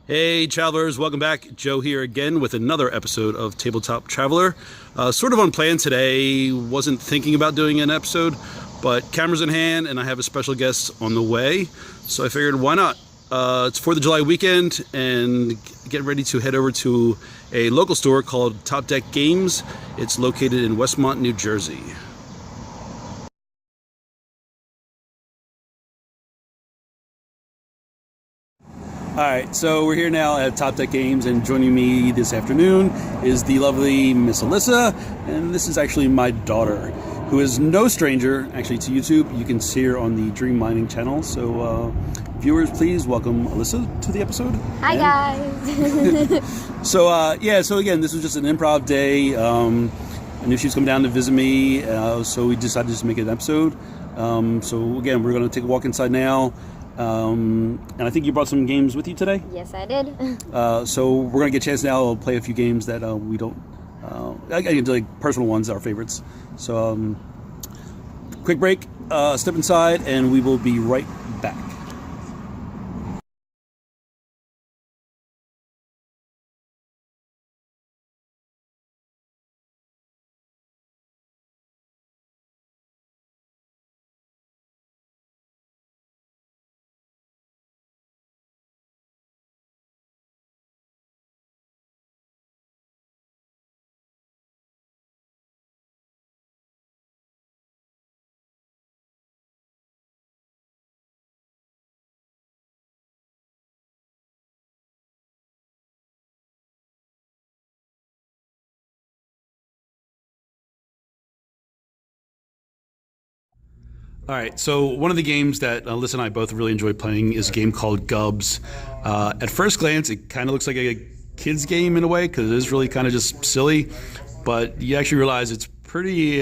Hey travelers, welcome back. Joe here again with another episode of Tabletop Traveler. Sort of unplanned today, wasn't thinking about doing an episode, but cameras in hand and I have a special guest on the way, so I figured why not. It's 4th of July weekend and get ready to head over to a local store called Top Deck Games. It's located in Westmont, New Jersey. Alright, so we're here now at Top Deck Games, and joining me this afternoon is the lovely Miss Alyssa, and this is actually my daughter, who is no stranger actually to YouTube. You can see her on the Dream Mining channel, so viewers, please welcome Alyssa to the episode. Hi guys! So again, this was just an improv day. I knew she was coming down to visit me, so we decided to just make it an episode. So again, we're going to take a walk inside now. And I think you brought some games with you today? Yes, I did. So we're going to get a chance now to play a few games that we don't, like personal ones, our favorites. So quick break, step inside, and we will be right back. All right, so one of the games that Alyssa and I both really enjoy playing is a game called Gubs. At first glance, it kind of looks like a kid's game in a way because it is really kind of just silly, but you actually realize it's pretty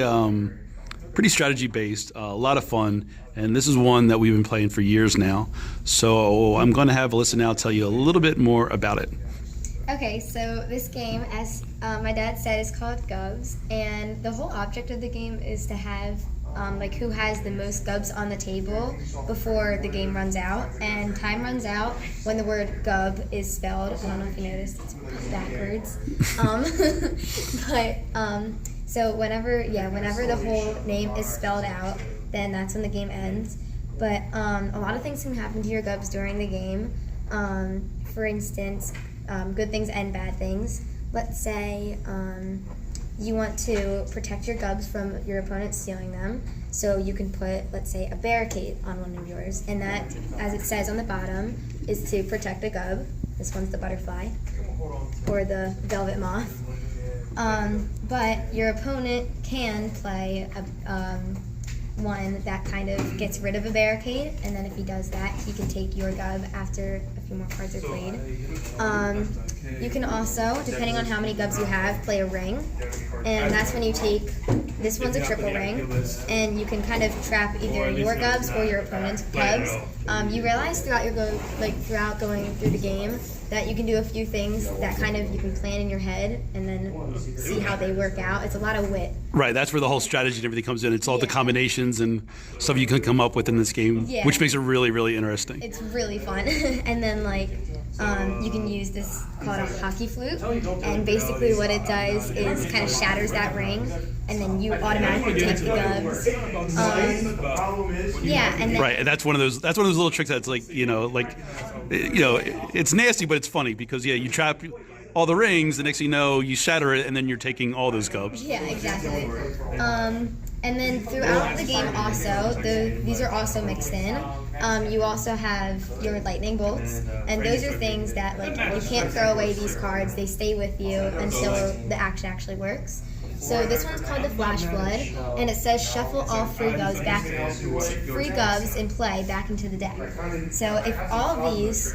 strategy based, a lot of fun, and this is one that we've been playing for years now. So I'm going to have Alyssa now tell you a little bit more about it. Okay, so this game, as my dad said, is called Gubs, and the whole object of the game is to have who has the most gubs on the table before the game runs out, and time runs out when the word gub is spelled. I don't know if you noticed, it's backwards. So whenever the whole name is spelled out, then that's when the game ends. But a lot of things can happen to your gubs during the game. For instance, good things and bad things. Let's say you want to protect your gubs from your opponent stealing them, so you can put, let's say, a barricade on one of yours, and that, as it says on the bottom, is to protect a gub. This one's the butterfly, or the velvet moth. But your opponent can play one that kind of gets rid of a barricade, and then if he does that, he can take your gub after a few more cards are played. You can also, depending on how many gubs you have, play a ring, and that's when you take, this one's a triple ring, and you can kind of trap either your gubs or your opponent's gubs. You realize throughout going through the game that you can do a few things that kind of you can plan in your head and then see how they work out. It's a lot of wit. Right, that's where the whole strategy and everything comes in. It's all the combinations and stuff you can come up with in this game, which makes it really, really interesting. It's really fun. And then you can use this called a hockey flute, and basically what it does is kind of shatters that ring, and then you automatically take the gubs. And then, right, and that's one of those little tricks that's it's nasty, but it's funny because you trap all the rings, the next thing you know, you shatter it, and then you're taking all those gubs. Yeah, exactly. And then throughout the game also, these are also mixed in. You also have your lightning bolts, and those are things that you can't throw away these cards. They stay with you until the action actually works. So this one's called the Flash Flood, and it says shuffle all free gubs in play back into the deck. So if all of these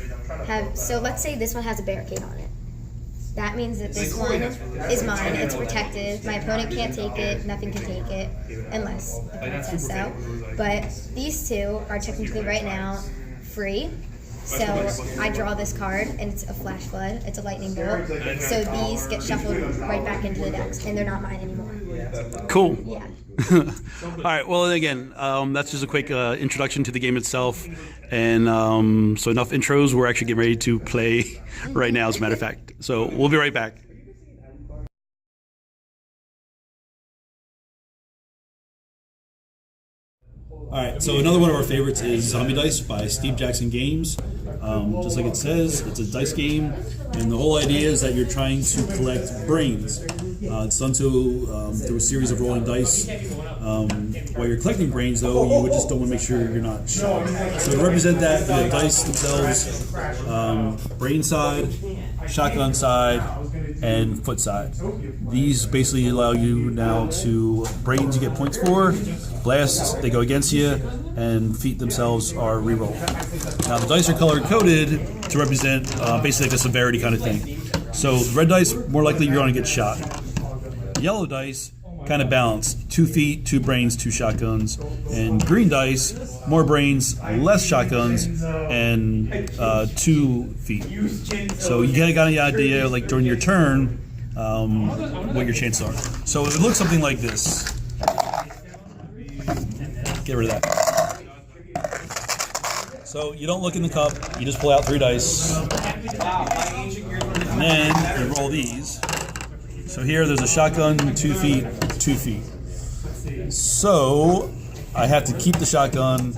have, so let's say this one has a barricade on it. That means that this one is mine, it's protected, my opponent can't take it, nothing can take it, unless the opponent says so. But these two are technically right now free, so I draw this card, and it's a Flash Flood, it's a lightning bolt, so these get shuffled right back into the decks, and they're not mine anymore. Cool. Yeah. All right. Well, again, that's just a quick introduction to the game itself. And so enough intros. We're actually getting ready to play right now, as a matter of fact. So we'll be right back. All right, so another one of our favorites is Zombie Dice by Steve Jackson Games. Just like it says, it's a dice game, and the whole idea is that you're trying to collect brains. It's done through a series of rolling dice. While you're collecting brains, though, you would just don't want to make sure you're not shot. So to represent that, the dice themselves, brain side, shotgun side, and foot side. These basically allow you now to brains you get points for, blasts they go against you, and feet themselves are reroll. Now the dice are color coded to represent basically like a severity kind of thing. So the red dice, more likely you're going to get shot. Yellow dice, kind of balanced. 2 feet, 2 brains, 2 shotguns. And green dice, more brains, less shotguns, and 2 feet. So you kind of got an idea, like during your turn, what your chances are. So it looks something like this. Get rid of that. So you don't look in the cup, you just pull out 3 dice. And then you roll these. So here there's a shotgun, 2 feet, 2 feet. So I have to keep the shotgun.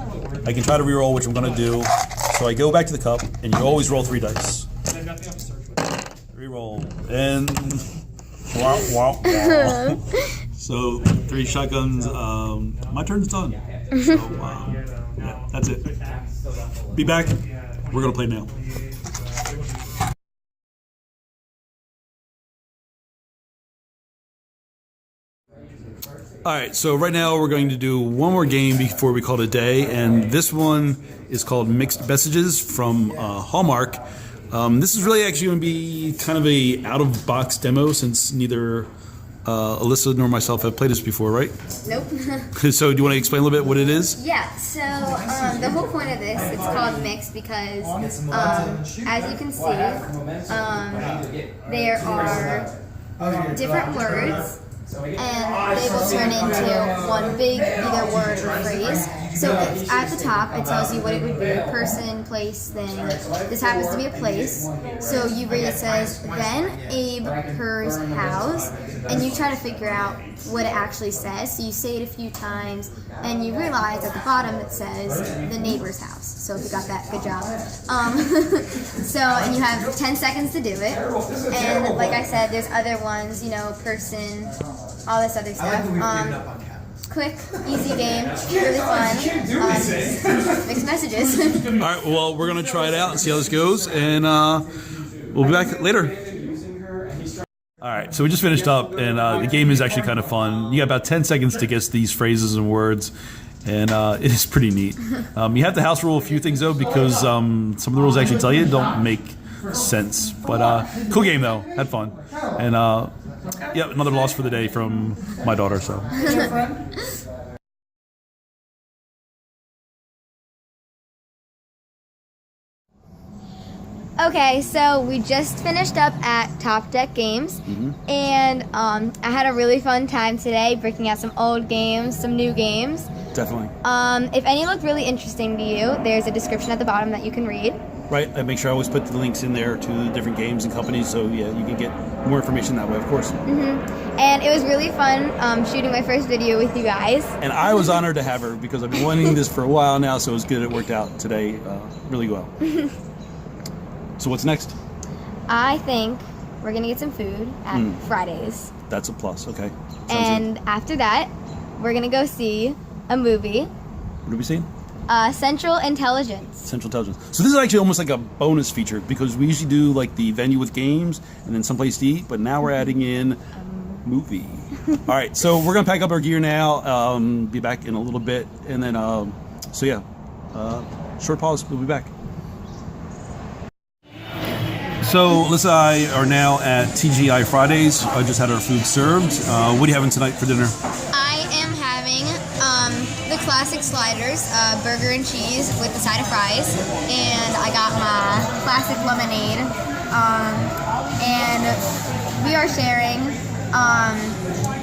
I can try to reroll, which I'm going to do. So I go back to the cup, and you always roll 3 dice. Reroll, and wow, wow, wow. So 3 shotguns. My turn's done. So yeah, that's it. Be back. We're going to play now. All right, so right now we're going to do one more game before we call it a day, and this one is called Mixed Messages from Hallmark. This is really actually going to be kind of a out-of-box demo since neither Alyssa nor myself have played this before, right? Nope. So do you want to explain a little bit what it is? Yeah, so the whole point of this, it's called Mixed because, as you can see, there are different words, and they will turn into one big either word or phrase. So at the top, it tells you what it would be: person, place, thing. This happens to be a place. So you read it says, then Abe hers house, and you try to figure out what it actually says. So you say it a few times, and you realize at the bottom it says the neighbor's house. So if you got that, good job. And you have 10 seconds to do it. And like I said, there's other ones, person, all this other stuff. Quick, easy game, really fun. Mixed messages. All right, well, we're going to try it out and see how this goes, and we'll be back later. All right, so we just finished up, and the game is actually kind of fun. You got about 10 seconds to guess these phrases and words, and it is pretty neat. You have to house rule a few things, though, because some of the rules I actually tell you don't make sense. But cool game, though. Had fun. And, yeah, another loss for the day from my daughter, so. Okay, so we just finished up at Top Deck Games, and I had a really fun time today breaking out some old games, some new games. Definitely. If any look really interesting to you, there's a description at the bottom that you can read. Right, I make sure I always put the links in there to the different games and companies, so yeah, you can get more information that way, of course. And it was really fun shooting my first video with you guys. And I was honored to have her because I've been wanting this for a while now, so it was good it worked out today really well. So what's next? I think we're going to get some food at Friday's. That's a plus, okay. And after that, we're going to go see a movie. What are we seeing? Central Intelligence. Central Intelligence. So this is actually almost like a bonus feature because we usually do like the venue with games and then someplace to eat, but now we're adding in movie. All right, so we're going to pack up our gear now, be back in a little bit, and then, so yeah, short pause, we'll be back. So Alyssa and I are now at TGI Fridays. I just had our food served. What are you having tonight for dinner? I am having the classic sliders, burger and cheese with the side of fries, and I got my classic lemonade, and we are sharing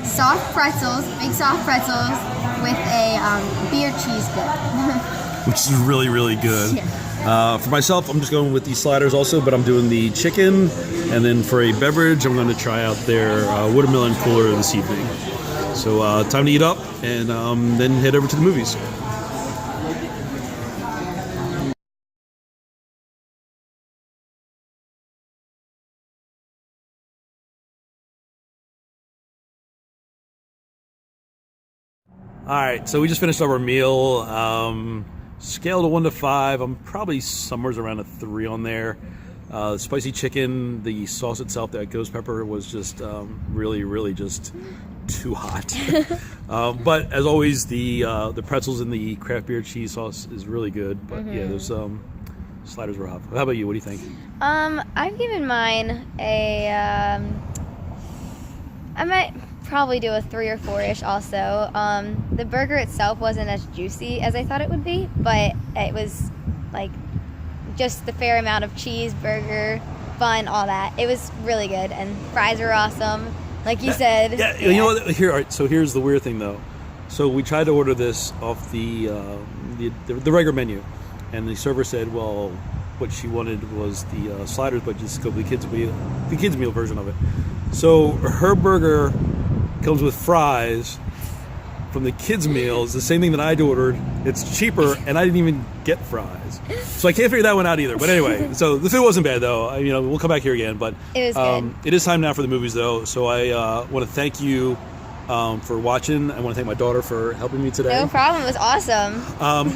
soft pretzels, big soft pretzels with a beer cheese dip. Which is really, really good. Yeah. For myself, I'm just going with these sliders also, but I'm doing the chicken. And then for a beverage, I'm going to try out their watermelon cooler this evening. So time to eat up and then head over to the movies. All right, so we just finished up our meal. Scale to 1 to 5, I'm probably somewhere around a 3 on there. Spicy chicken, the sauce itself, that ghost pepper, was just really, really just too hot. But as always, the pretzels and the craft beer cheese sauce is really good. But yeah, those sliders were off. How about you? What do you think? I've given mine a. I might probably do a 3 or 4-ish also. The burger itself wasn't as juicy as I thought it would be, but it was like just the fair amount of cheese, burger, bun, all that. It was really good, and fries are awesome, like you said. Yeah, you know what? Here, all right, so here's the weird thing though. So we tried to order this off the regular menu, and the server said, well, what she wanted was the sliders, but just go with the kids meal version of it. So her burger comes with fries from the kids meal. It's the same thing that I'd ordered. It's cheaper, and I didn't even get fries. So I can't figure that one out either. But anyway, so the food wasn't bad though. We'll come back here again. But it was good. It is time now for the movies though. So I want to thank you for watching. I want to thank my daughter for helping me today. No problem. It was awesome.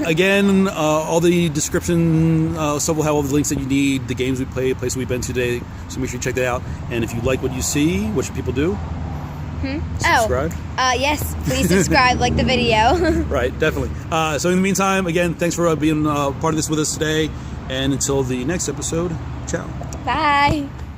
Again, all the description stuff will have all the links that you need, the games we played, places we've been to today. So make sure you check that out. And if you like what you see, what should people do? Subscribe? Yes, please subscribe, like the video. Right, definitely. So in the meantime, again, thanks for being part of this with us today. And until the next episode, ciao. Bye.